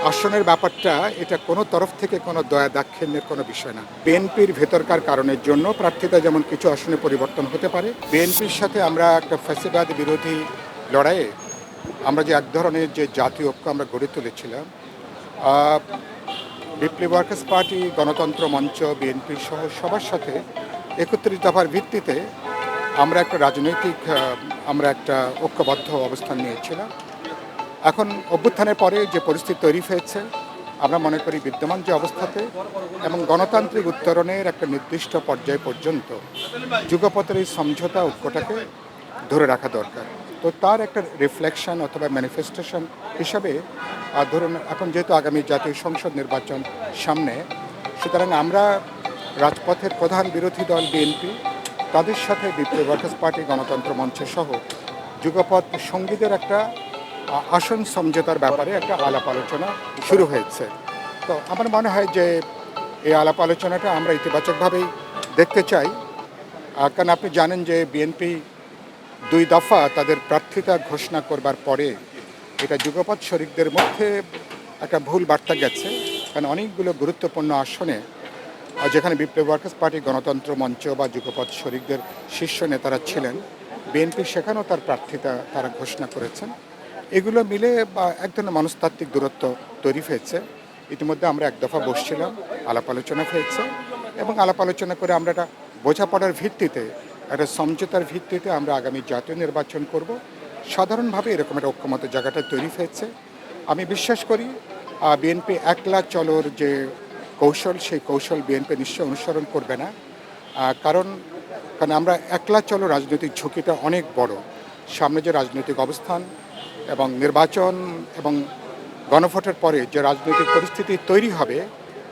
আসনের ব্যাপারটা এটা কোনো তরফ থেকে কোনো দয়া দাক্ষিণ্যের কোনো বিষয় না। বিএনপির ভেতরকার কারণের জন্য প্রার্থীতা যেমন কিছু আসনে পরিবর্তন হতে পারে, বিএনপির সাথে আমরা একটা ফ্যাসিবাদ বিরোধী লড়াইয়ে আমরা যে এক ধরনের যে জাতীয় ঐক্য আমরা গড়ে তুলেছিলাম, বিপ্লবী ওয়ার্কার্স পার্টি, গণতন্ত্র মঞ্চ, বিএনপি সহ সবার সাথে ৩১ দফার ভিত্তিতে আমরা একটা রাজনৈতিক আমরা একটা ঐক্যবদ্ধ অবস্থান নিয়েছিলাম। এখন অভ্যুত্থানের পরে যে পরিস্থিতি তৈরি হয়েছে, আমরা মনে করি বিদ্যমান যে অবস্থাতে এবং গণতান্ত্রিক উত্তরণের একটা নির্দিষ্ট পর্যায় পর্যন্ত যুগপথের এই সমঝোতা ঐক্যটাকে ধরে রাখা দরকার। তো তার একটা রিফ্লেকশন অথবা ম্যানিফেস্টেশন হিসাবে ধরুন এখন যেহেতু আগামী জাতীয় সংসদ নির্বাচন সামনে, সুতরাং আমরা রাজপথের প্রধান বিরোধী দল বিএনপি, তাদের সাথে বিপ্লবী ওয়ার্কার্স পার্টি, গণতন্ত্র মঞ্চ সহ যুগপথ সঙ্গীদের একটা আসন সমঝোতার ব্যাপারে একটা আলাপ আলোচনা শুরু হয়েছে। তো আমার মনে হয় যে এই আলাপ আলোচনাটা আমরা ইতিবাচকভাবেই দেখতে চাই, কারণ আপনি জানেন যে বিএনপি ২ দফা তাদের প্রার্থিতা ঘোষণা করবার পরে এটা যুগপথ শরিকদের মধ্যে একটা ভুল বার্তা গেছে, কারণ অনেকগুলো গুরুত্বপূর্ণ আসনে যেখানে বিপ্লবী ওয়ার্কার্স পার্টি, গণতন্ত্র মঞ্চ বা যুগপথ শরিকদের শীর্ষ নেতারা ছিলেন, বিএনপি সেখানেও তার প্রার্থিতা তারা ঘোষণা করেছেন। এগুলো মিলে এক ধরনের মনস্তাত্ত্বিক দূরত্ব তৈরি হয়েছে। ইতিমধ্যে আমরা এক দফা বসছিলাম, আলাপ আলোচনা হয়েছে এবং আলাপ আলোচনা করে আমরা একটা বোঝাপড়ার ভিত্তিতে, একটা সমঝোতার ভিত্তিতে আমরা আগামী জাতীয় নির্বাচন করব। সাধারণভাবে এরকম একটা ঐক্যমত জায়গাটা তৈরি হয়েছে। আমি বিশ্বাস করি বিএনপি একলা চলোর যে কৌশল, সেই কৌশল বিএনপি নিশ্চয় অনুসরণ করবে না, কারণ আমরা একলা চলো রাজনৈতিক ঝুঁকিটা অনেক বড়। সামনে যে রাজনৈতিক অবস্থান এবং নির্বাচন এবং গণভোটের পরে যে রাজনৈতিক পরিস্থিতি তৈরি হবে,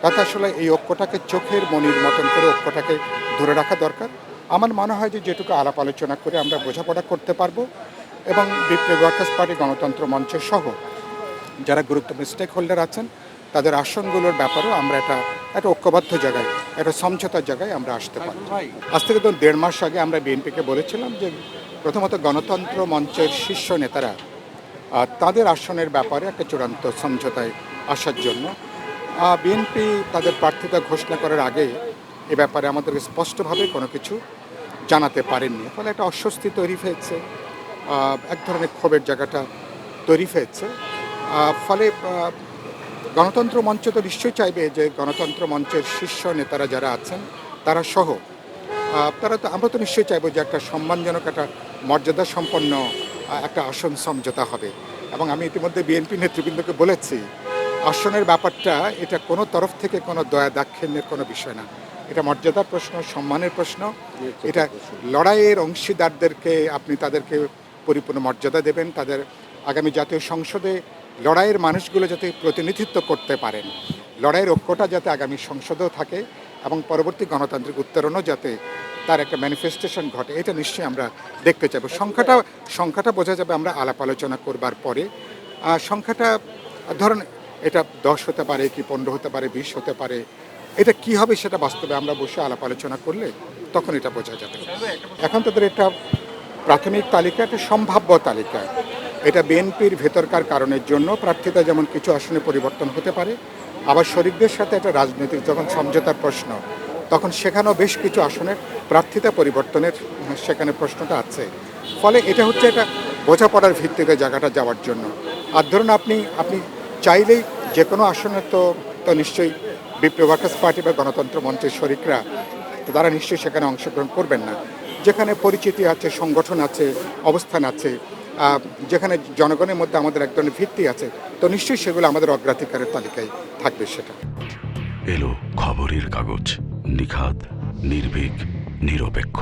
তাতে আসলে এই ঐক্যটাকে চোখের মনির মতন করে ঐক্যটাকে ধরে রাখা দরকার। আমার মনে হয় যে যেটুকু আলাপ আলোচনা করে আমরা বোঝাপড়া করতে পারবো এবং বিপ্লবী ওয়ার্কার্স পার্টি, গণতন্ত্র মঞ্চ সহ যারা গুরুত্বপূর্ণ স্টেক হোল্ডার আছেন, তাদের আসনগুলোর ব্যাপারেও আমরা একটা ঐক্যবদ্ধ জায়গায়, একটা সমঝোতার জায়গায় আমরা আসতে পারি। আজ থেকে তো ১.৫ মাস আগে আমরা বিএনপিকে বলেছিলাম যে প্রথমত গণতন্ত্র মঞ্চের শীর্ষ নেতারা তাদের আসনের ব্যাপারে একটা চূড়ান্ত সমঝোতায় আসার জন্য। বিএনপি তাদের প্রার্থিতা ঘোষণা করার আগে এ ব্যাপারে আমাদেরকে স্পষ্টভাবে কোনো কিছু জানাতে পারেননি, ফলে একটা অস্বস্তি তৈরি হয়েছে, এক ধরনের ক্ষোভের জায়গাটা তৈরি হয়েছে। ফলে গণতন্ত্র মঞ্চ তো নিশ্চয়ই চাইবে যে গণতন্ত্র মঞ্চের শীর্ষ নেতারা যারা আছেন তারা সহ আমরা তো নিশ্চয়ই চাইবো যে একটা সম্মানজনক, একটা মর্যাদা সম্পন্ন একটা আসন সমঝোতা হবে। এবং আমি ইতিমধ্যে বিএনপি নেতৃবৃন্দকে বলেছি, আসনের ব্যাপারটা এটা কোনো তরফ থেকে কোনো দয়া দাক্ষিণ্যের কোনো বিষয় না। এটা মর্যাদার প্রশ্ন, সম্মানের প্রশ্ন। এটা লড়াইয়ের অংশীদারদেরকে আপনি তাদেরকে পরিপূর্ণ মর্যাদা দেবেন, তাদের আগামী জাতীয় সংসদে লড়াইয়ের মানুষগুলো যাতে প্রতিনিধিত্ব করতে পারেন, লড়াইয়ের ঐক্যটা যাতে আগামী সংসদেও থাকে এবং পরবর্তী গণতান্ত্রিক উত্তরণও যাতে তার একটা ম্যানিফেস্টেশন ঘটে, এটা নিশ্চয়ই আমরা দেখতে চাইব। সংখ্যাটা বোঝা যাবে আমরা আলাপ আলোচনা করবার পরে। সংখ্যাটা ধরুন এটা ১০ হতে পারে, কি ১৫ হতে পারে, ২০ হতে পারে, এটা কি হবে সেটা বাস্তবে আমরা বসে আলাপ আলোচনা করলে তখন এটা বোঝা যাবে। এখন তাদের একটা প্রাথমিক তালিকা, একটা সম্ভাব্য তালিকা। এটা বিএনপির ভেতরকার কারণের জন্য প্রার্থিতা যেমন কিছু আসনে পরিবর্তন হতে পারে, আবার শরিকদের সাথে একটা রাজনৈতিক যখন সমঝোতার প্রশ্ন, তখন সেখানেও বেশ কিছু আসনের প্রার্থিতা পরিবর্তনের সেখানে প্রশ্নটা আছে। ফলে এটা হচ্ছে একটা বোঝাপড়ার ভিত্তিতে জায়গাটা যাওয়ার জন্য। আর ধরুন আপনি চাইলেই যে কোনো আসনে তো নিশ্চয়ই বিপ্লবী ওয়ার্কার্স পার্টি বা গণতন্ত্র মঞ্চের শরিকরা তারা নিশ্চয়ই সেখানে অংশগ্রহণ করবেন না। যেখানে পরিচিতি আছে, সংগঠন আছে, অবস্থান আছে, যেখানে জনগণের মধ্যে আমাদের এক ধরনের ভিত্তি আছে, তো নিশ্চয়ই সেগুলো আমাদের অগ্রাধিকারের তালিকায় থাকবে। সেটা এলো খবরের কাগজ, নিখাদ, নির্ভীক, নিরপেক্ষ।